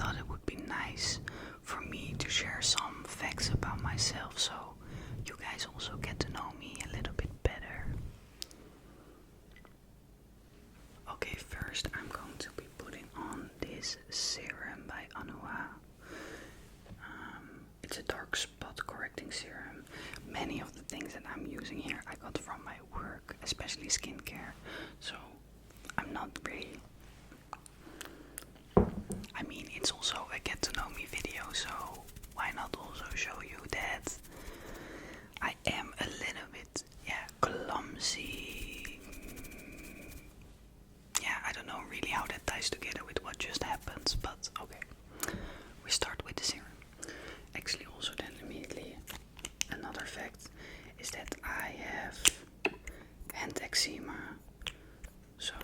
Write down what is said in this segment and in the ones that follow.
thought it would be nice for me to share some facts about myself, so you guys also get to know me a little bit better. Okay, first I'm going to be putting on this serum by Anua. It's a dark spot correcting serum. Many of the things that I'm using here I got from my work, especially skincare, so I'm not really... I mean, it's also a get to know me video, so why not also show you that I am a little bit, clumsy. Yeah, I don't know really how that ties together with what just happened, but okay. We start with the serum. Actually, also then immediately another fact is that I have hand eczema, so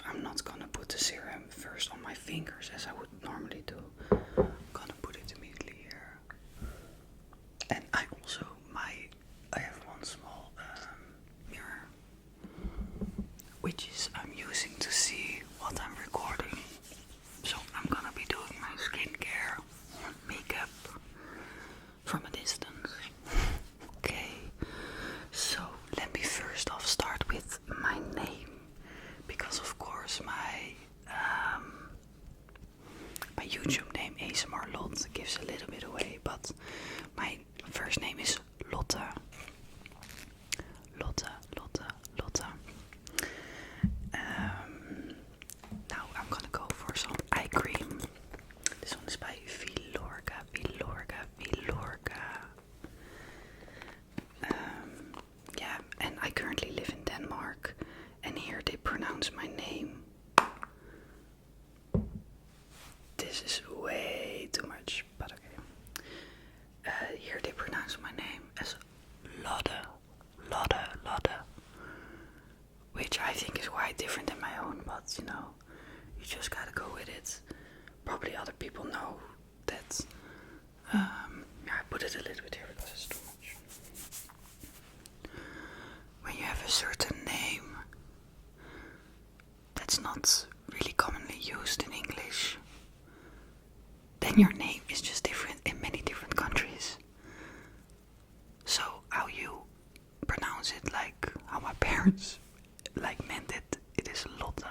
I'm not gonna put the serum first on my fingers as I would normally do. I'm gonna put it immediately here. And I have one small mirror, which is I'm using to see what I'm recording. So I'm gonna be doing my skincare, makeup from a distance. Okay, so let me first off start with my name, because of course my YouTube name ASMR Lot gives a little bit away, but my first name is Lotte. Now I'm gonna go for some eye cream. This one is by Villorga. And I currently live in Denmark, and here they pronounce my name. This is way too much, but okay. Here they pronounce my name as Lotte, which I think is quite different than my own, but you know, you just gotta go with it. Probably other people know that. I put it a little bit here because it's too much. When you have a certain name that's not really commonly used in English, then your name is just different in many different countries. So how you pronounce it, like how my parents meant it is Lotte,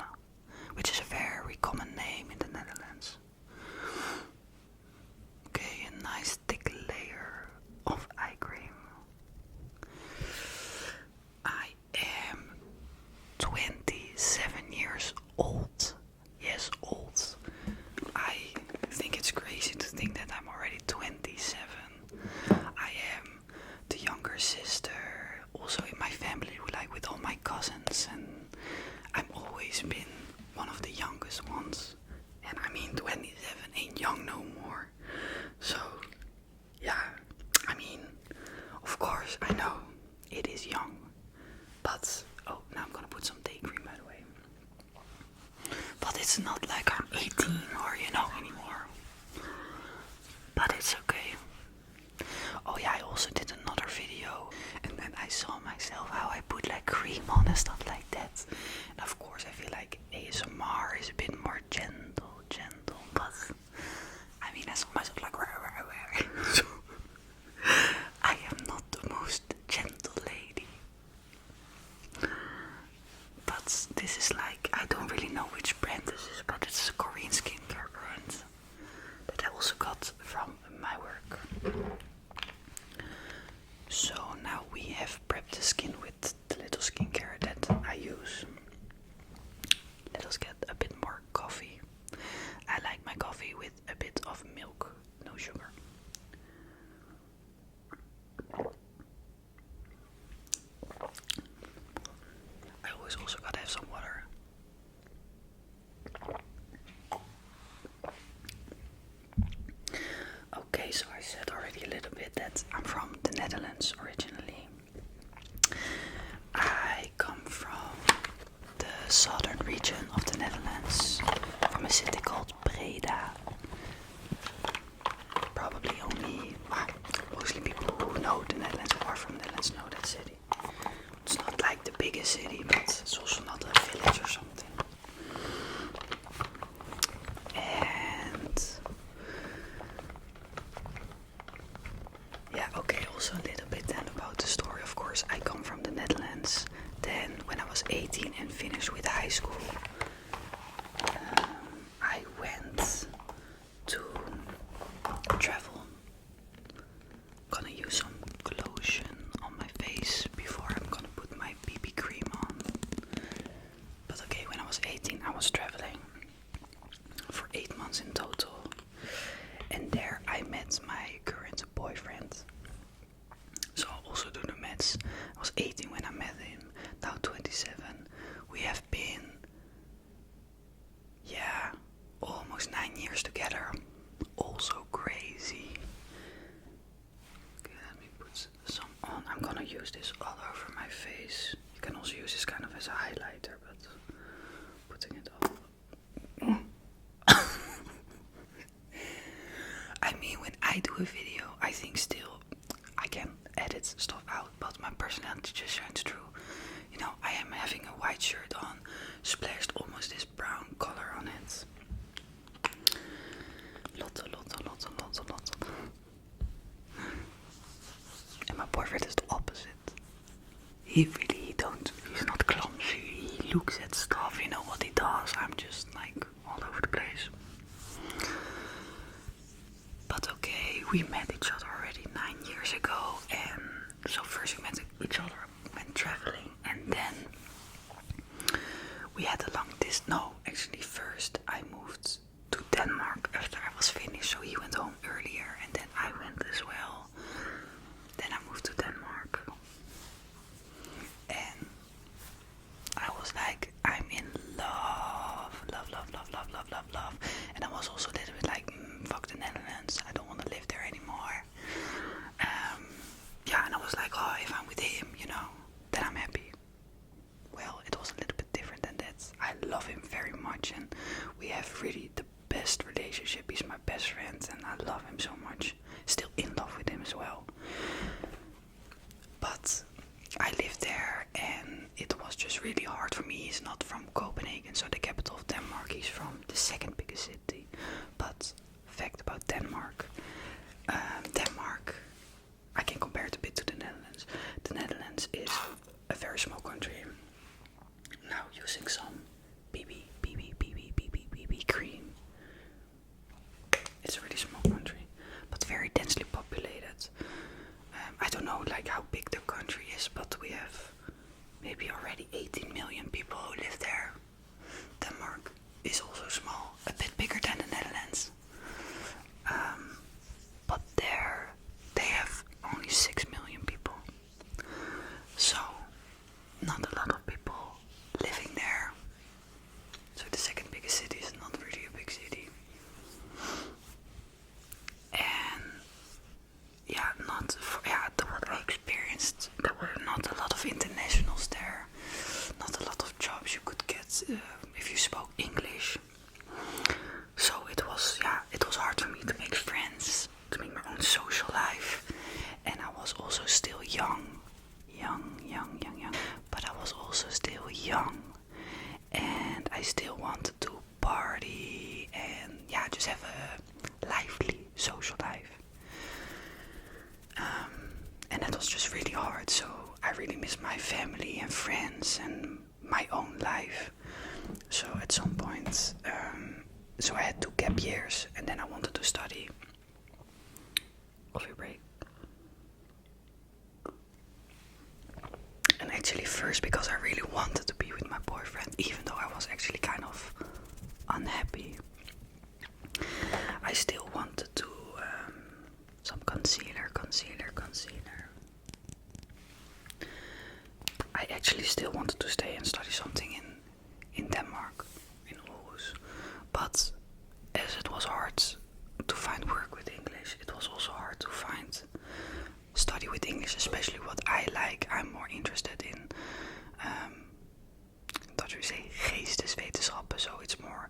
which is a very common name in the Netherlands. Okay, a nice thick layer of eye cream. I am 27 years old. Yes, old. I think it's crazy to think that I'm already 27. I am the younger sister, also in my family, with all my cousins, and I've always been one of the youngest ones. And I mean, 27 ain't young no more. So, yeah, I mean, of course, I know it is young, but, now I'm gonna put some day cream, by the way. But it's not like I'm 18 or, anymore. But it's okay. Oh yeah, I also did another video, and then I saw myself how I put cream on and stuff like that. And of course I feel like ASMR is a bit more gentle, but I mean, I saw myself so I am not the most gentle lady. But this is I don't really know which brand this is, but it's a Korean skincare brand that I also got from my work. So now we have prepped the skin with the little skincare that I use. Let us get a bit more coffee. I like my coffee with a bit of milk, no sugar. I always also gotta have some water. Okay, so I said already a little bit that I'm from the Netherlands originally. I come from the southern region of the Netherlands, from a city called Breda. Probably mostly people who know the Netherlands or are from the Netherlands know that city. It's not the biggest city, but it's also not a village or something. 18, I was traveling for 8 months in total. And there I met my current boyfriend. So I'll also do the maths. I was 18 when I met him, now 27. We have been, almost 9 years together. Also crazy. Okay, let me put some on. I'm gonna use this all over my face. You can also use this kind of as a highlighter, but putting it all. I mean, when I do a video, I think still I can edit stuff out, but my personality just shines through. You know, I am having a white shirt on, splashed almost this brown color on it. Lots. And my boyfriend is the opposite. He's not clumsy, he looks at stuff, you know what he does. I'm just like all over the place. But okay, we met each other already 9 years ago, and so first we met each other when traveling, and then we had a long distance. No, actually first I moved to Denmark after I was finished, so he went home earlier, and then I went as well. Then I moved to Denmark, and I was like, I'm in love, and I was also a little bit like, fuck the Netherlands, I don't want to live there anymore. And I was like, oh, if I'm with him, you know, then I'm happy. Well, it was a little bit different than that. I love him very much, and we have really the best relationship. He's my best friend, and I love him so much. Still in love with him as well. But I lived there, and it was just really hard for me. He's not from Copenhagen, so the capital of Denmark. He's from the second biggest city. But fact about Denmark, I can compare it a bit to the Netherlands. The Netherlands is a very small country. Now using some BB cream. It's a really small country, but very densely populated. I don't know like how big the country is, but we have maybe already 18 million people who live there. Denmark is also small, a bit bigger than the Netherlands. But there they have only 6 million people. So not a lot of people living there. So the second biggest city is not really a big city. And what I experienced, there were not a lot of internationals there. Not a lot of jobs you could get if you spoke English. So it was hard for me to make friends, to make my own social life. And I was also still young. But I was also still young. And I still wanted to party and just have a lively social life. And that was just really hard, so I really miss my family and friends and my own life. So at some point, so I had 2 gap years, and then I wanted to study. Coffee break. And actually first because I really wanted to be with my boyfriend, even though I was actually kind of unhappy. I still wanted to some concealer. I actually still wanted to stay and study something in Denmark, in Aarhus. But as it was hard to find work with English, it was also hard to find study with English, especially what I like. I'm more interested in Dutch we say geesteswetenschappen, so it's more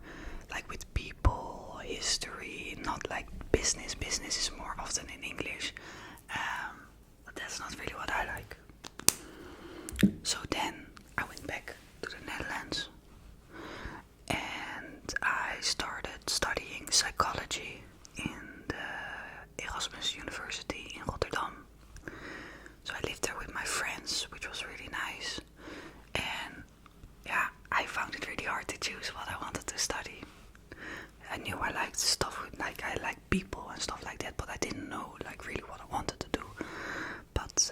like with people, history, not like business. Business is more often in English, but that's not really what I like. So then I went back to the Netherlands and I started studying psychology in the Erasmus University in Rotterdam. So I lived there with my friends, which was really nice. And I found it really hard to choose what I wanted to study. I knew I liked stuff with I like people and stuff like that, but I didn't know like really what I wanted to do. But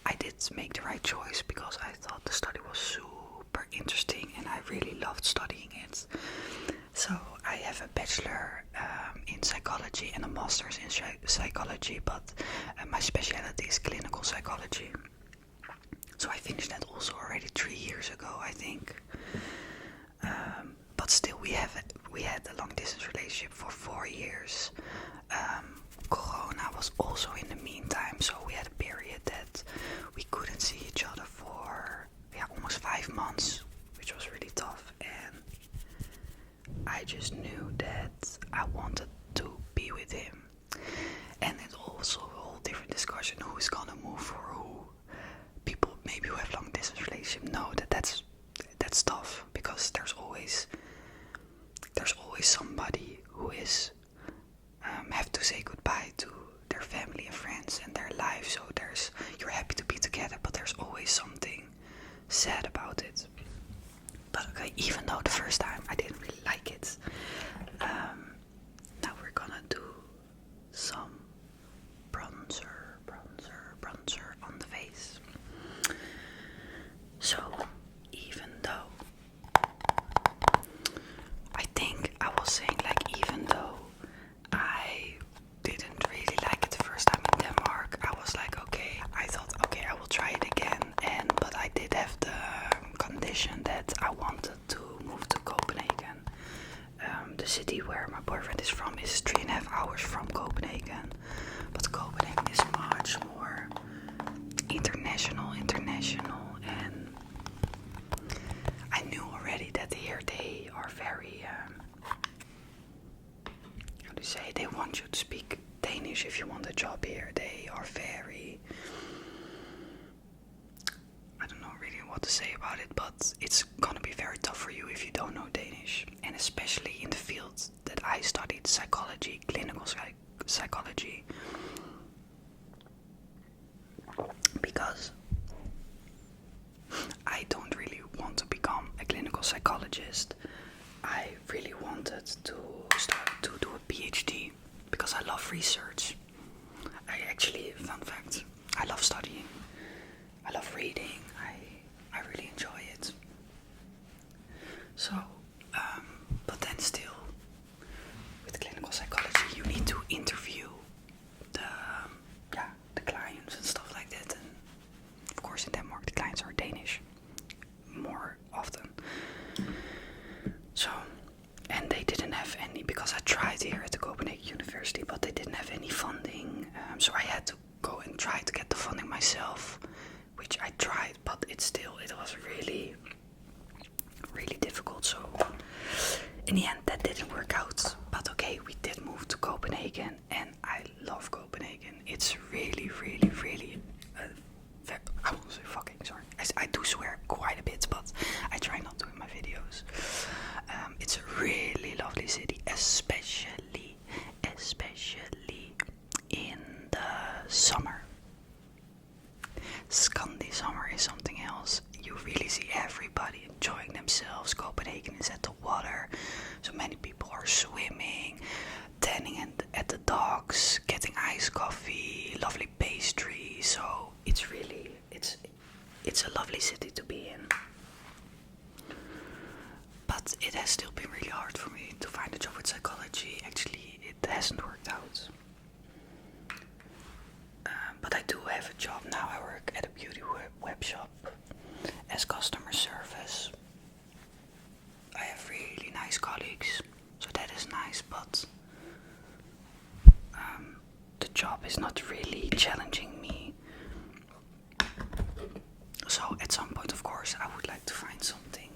I did make the right choice because I thought the study was super interesting and I really loved studying it. but so I have a bachelor in psychology and a master's in psychology, but my specialty is clinical psychology. So I finished that also already 3 years ago, I think. But still, we had a long distance relationship for 4 years. Corona was also in the meantime, so we had a period that we couldn't see each other for almost 5 months, which was really tough. And I just knew that I wanted to be with him. And it's also a whole different discussion, who's gonna move for who. People maybe who have long distance relationship know that's tough, because there's always somebody who is have to say goodbye to their family and friends and their life. So you're happy to be together, but there's always something sad about it. But okay, even though the first time I didn't really like it, now we're gonna do some bronzer on the face. So even though I think I was saying, like, even though I didn't really like it the first time in Denmark, I was like, okay, I thought, okay, I will try it again. But I did have the condition that I wanted to move to Copenhagen. The city where my boyfriend is from is 3.5 hours from Copenhagen, but Copenhagen is much more international, and I knew already that here they are very, how do you say, they want you to speak Danish if you want a job here. They are very, I don't know really what to say about it, but it's gonna be very tough for you if you don't know Danish. And especially in the field that I studied, psychology, clinical psychology, because I don't really want to become a clinical psychologist. I really wanted to start to do a PhD because I love research. I actually, fun fact, I love studying. I love reading. I really enjoy it. So, but then still, with clinical psychology, you need to interview the clients and stuff like that. And of course, in Denmark, the clients are Danish more often. So, and they didn't have any, because I tried here at the Copenhagen University, but they didn't have any funding. So I had to go and try to get the funding myself, which I tried, but it was really, really difficult. So in the end, that didn't work out. But okay, we did move to Copenhagen, and I love Copenhagen. It's really, really, really, I won't say fucking, sorry. I do swear quite a bit, but I try not to in my videos. It's a really lovely city, especially in the summer. Scandi summer is something else. You really see everybody enjoying themselves. Copenhagen is at the water, so many people are swimming, tanning at the docks, getting iced coffee, lovely pastry. So it's really, it's a lovely city to be in. But it has still been really hard for me to find a job with psychology. Actually, it hasn't worked out. But I do have a job now. I work at a beauty web shop as customer service. I have really nice colleagues, so that is nice, but the job is not really challenging me. So at some point, of course, I would like to find something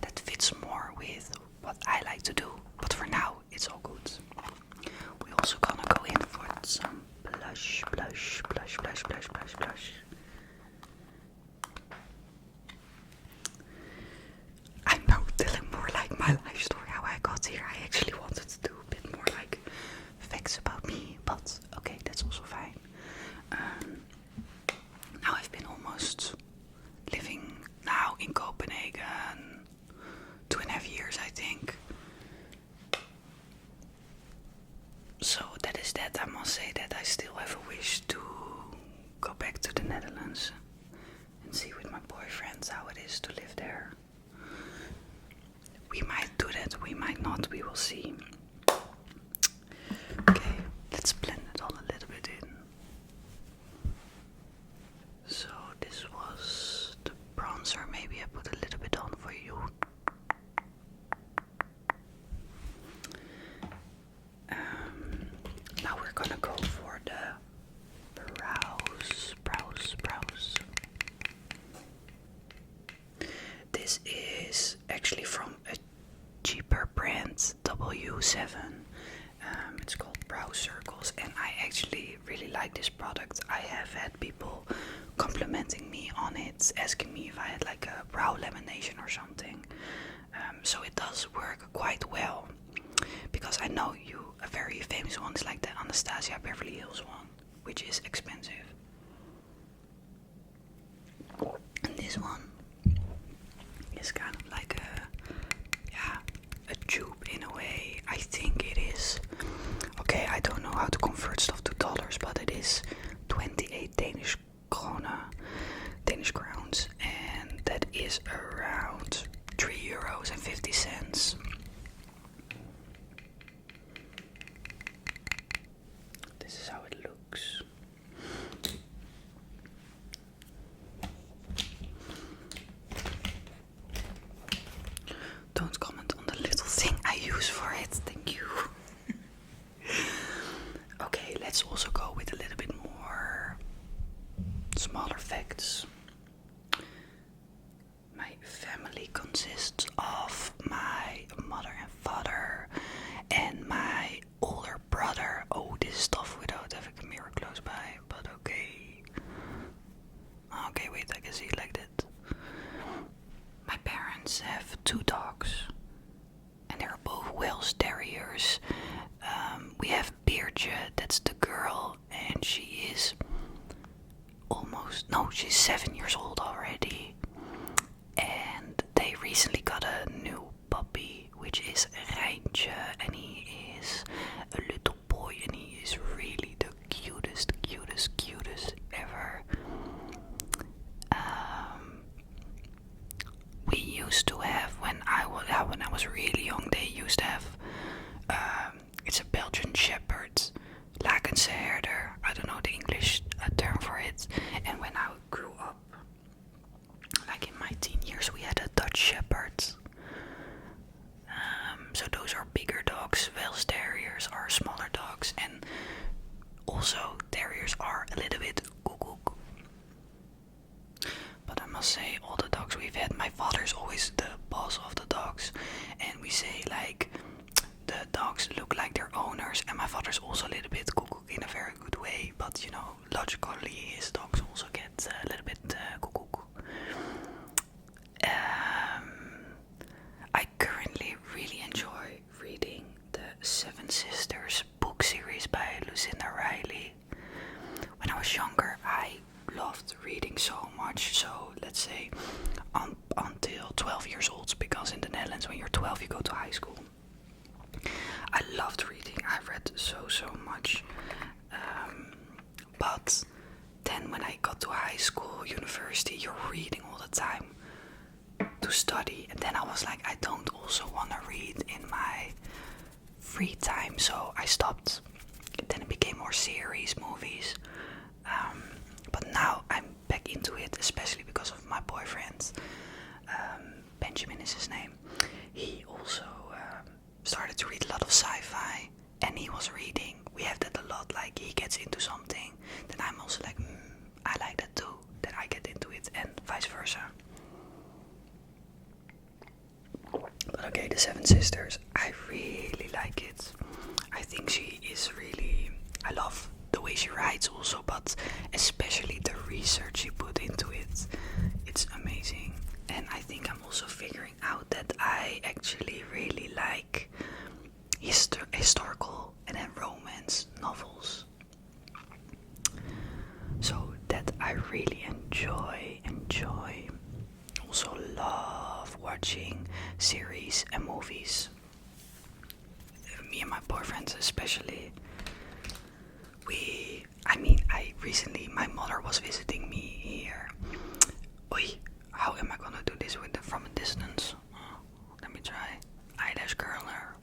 that fits more with what I like to do. But for now, it's all good. We also gonna go in for some blush. I'm now telling more like my life story, how I got here. I actually wanted to do a bit more like facts about me, but okay, that's also fine. Now I've been almost living now in Copenhagen 2.5 years, I think. So that is that. I must say that I still have a wish to go back to the Netherlands and see with my boyfriend how it is to live there. We might do we'll see. Okay, let's blend it all a little bit in. So this was the bronzer. Maybe I put a little bit on for you. Now we're gonna go for the brows. This is actually from a cheaper brand, W7. It's called Brow Circles, and I actually really like this product. I have had people complimenting me on it, asking me if I had like a brow lamination or something. So it does work quite well, because I know a very famous one is like the Anastasia Beverly Hills one, which is expensive. And this one is kind of like a tube in a way. I think it is. Okay, I don't know how to convert stuff to dollars, but it is 28 Danish crowns, and that is around €3.50. This is how it looks. Don't comment on the little thing I use for it, thank you. Okay, let's also go with a little bit more smaller facts. My family consists of my mother and father and my older brother. Oh, this is tough without having a mirror close by, but okay. Okay, wait, I can see it like that. My parents have 2 dogs, and they're both Welsh Terriers. We have Beertje, that's the girl, and she is she's 7 years old already. And they recently got a new puppy, which is Rijntje, and he is a little boy, and he is really the cutest ever. We used to have, when I was really young, they used to have, it's a Belgian Shepherd, Lakense Herder, I don't know the English term for it. And when I grew up, like in my teen years, we had a Dutch Shepherd. So those are bigger dogs. Welsh Terriers are smaller dogs, and also Terriers are a little bit cuckoo. But I must say, all the dogs we've had, my father's always the boss of the dogs, and we say like the dogs look like their owners, and my father's also a little bit cuckoo in a very good way, but you know, logically his dogs also get a little bit cuckoo. I currently really enjoy reading the Seven Sisters book series by Lucinda Riley. When I was younger, I loved reading so much, so let's say until 12 years old, because in the Netherlands when you're 12 you go to high school. I loved reading, I read so much, but then when I got to high school, university, you're reading all the time to study, and then I was like, I don't also want to read in my free time, so I stopped. Then it became more series, movies, but now I'm back into it, especially because of my boyfriend. Benjamin is his name. He also started to read a lot of sci-fi, and he was reading. We have that a lot, like he gets into something, then I'm also like, I like that too, then I get into it, and vice versa. But okay, the Seven Sisters, I really like it. I think she is really, I love the way she writes also, but especially the research she put into it. It's amazing. And I think I'm also figuring out that I actually really like historical and then romance novels. So that I really enjoy. Also love watching series and movies. Me and my boyfriend especially. My mother was visiting me here. Oi, how am I gonna do this from a distance? Let me try. Eyelash curler.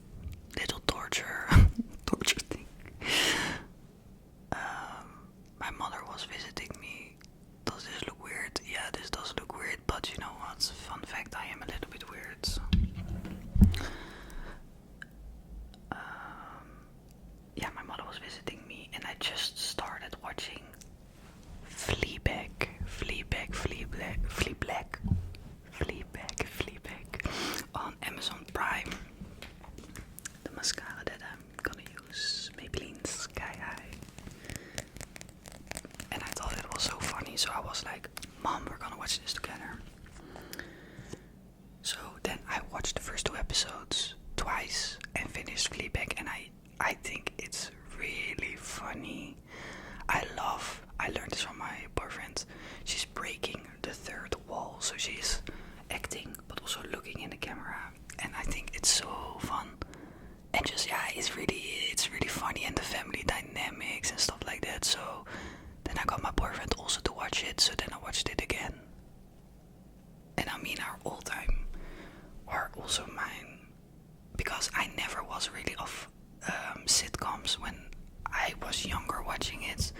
was really of sitcoms when I was younger watching it.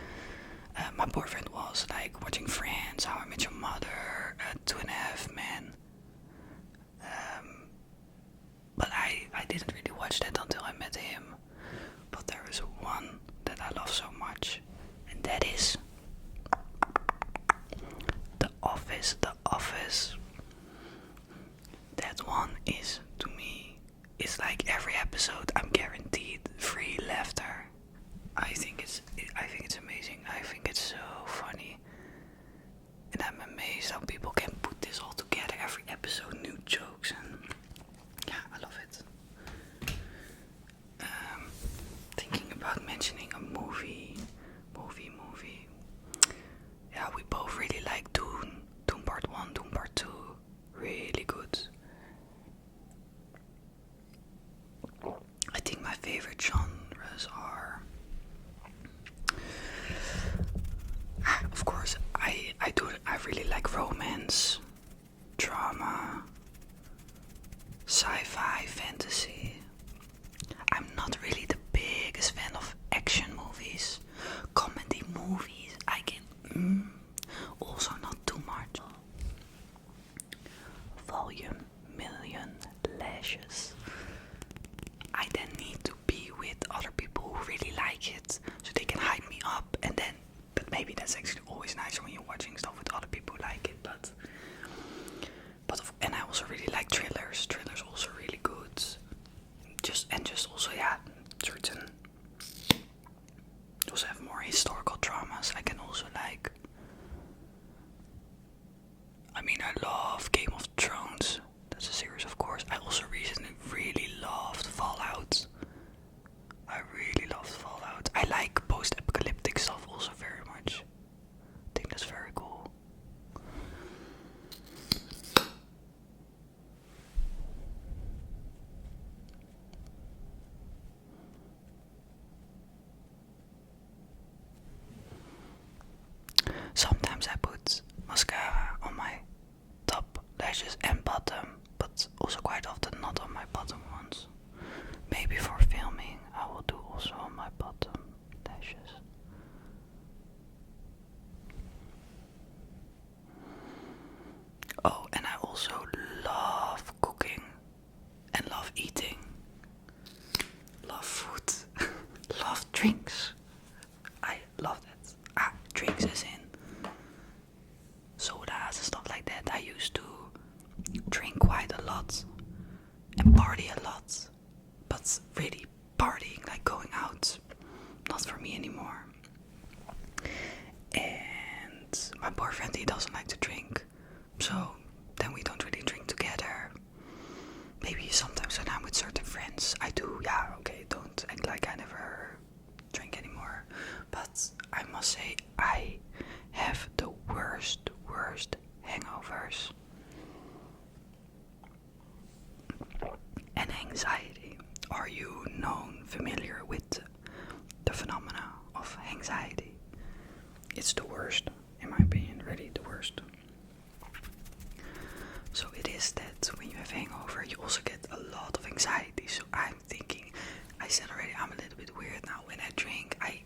My boyfriend was like watching Friends, How I Met Your Mother, 2.5 Men. But I didn't really watch that until I met him. But there is one that I love so much, and that is The Office. The Office. That one is, to me, it's like every episode I'm guaranteed free laughter. I think it's amazing. I think it's so funny, and I'm amazed how people can put this all together. Every episode, new jokes, and yeah, I love it. Thinking about mentioning a movie. Yeah, we both really like Dune. Dune Part 1, Dune Part 2. Really good. I think my favorite genres are, of course, I really like romance, drama, sci-fi, fantasy. I'm not really the biggest fan of action movies. Comedy movies, I can also not too much. Volume, Million Lashes. I then need to be with other people who really like it, so they can hype me up, and then, but maybe that's actually always nice when you're watching stuff with other people who like it, and I also really like thrillers. Thrillers also really good. Just also, yeah, certain, also have more historical dramas I can also like. I mean, I love Game of Thrones. That's a series, of course. I also recently really loved Fallout. I really loved Fallout. I like post-apocalyptic stuff also very much. I think that's very cool. Sometimes I put mascara on my top lashes and bottom, but also quite often not on my bottom ones. Maybe for filming I will do also on my bottom lashes. Oh, and I also love cooking and love eating. Love food. Love drinks. I love that. Drinks as in sodas and stuff like that. I used to drink quite a lot and party a lot, but really partying, like going out, not for me anymore. And my boyfriend, he doesn't like to drink, so then we don't really drink together. Maybe sometimes when I'm with certain friends I do. Yeah, okay, don't act like I never drink anymore. But I must say, I have the worst hangovers and anxiety. Are you familiar with the phenomena of anxiety? It's the worst, in my opinion, really the worst. So it is that when you have hangover, you also get a lot of anxiety. So I'm thinking, I said already, I'm a little bit weird now. When I drink, I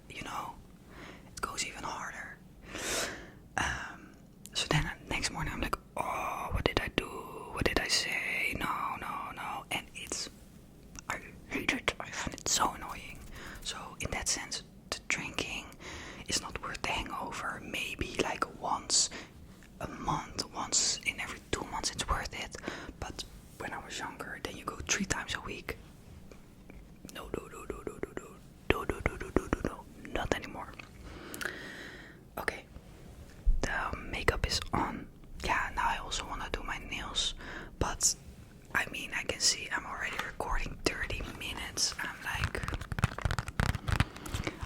it goes even harder. So then next morning I'm like, oh, what did I do? What did I say? No. And I hate it. I find it so annoying. So in that sense, the drinking is not worth the hangover. Maybe like once a month, once in every 2 months, it's worth it. But when I was younger, then you go 3 times a week. No, not anymore. Okay, the makeup is on. Yeah, now I also want to do my nails, but I mean, I can see I'm already recording 30 minutes. I'm like,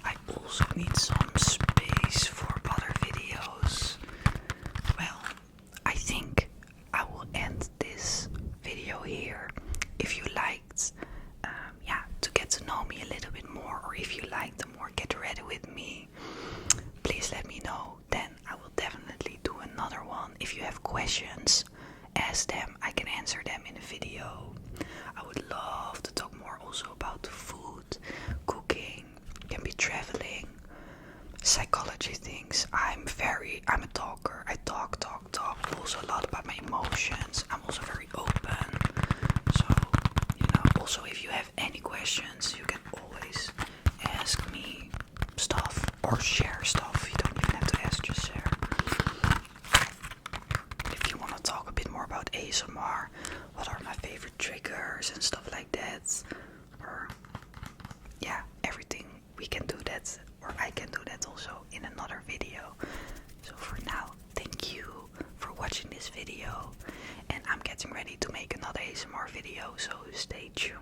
I also need some space for other videos. Well, I think I will end this video here. If you liked, to get to know me a little bit more, or if you like the more get ready with me, please let me know. Then I will definitely do another one. If you have questions, ask them. I can answer them in a video. I would love to talk more also a lot about my emotions. I'm also very open. So, also if you have any questions, you can always ask me stuff or share stuff. You don't even have to ask, just share. If you want to talk a bit more about ASMR, what are my favorite triggers and stuff like that, or yeah, everything, we can do that, or I can do that also in another video. So for now, thank you for watching this video, and I'm getting ready to make another ASMR video, so stay tuned.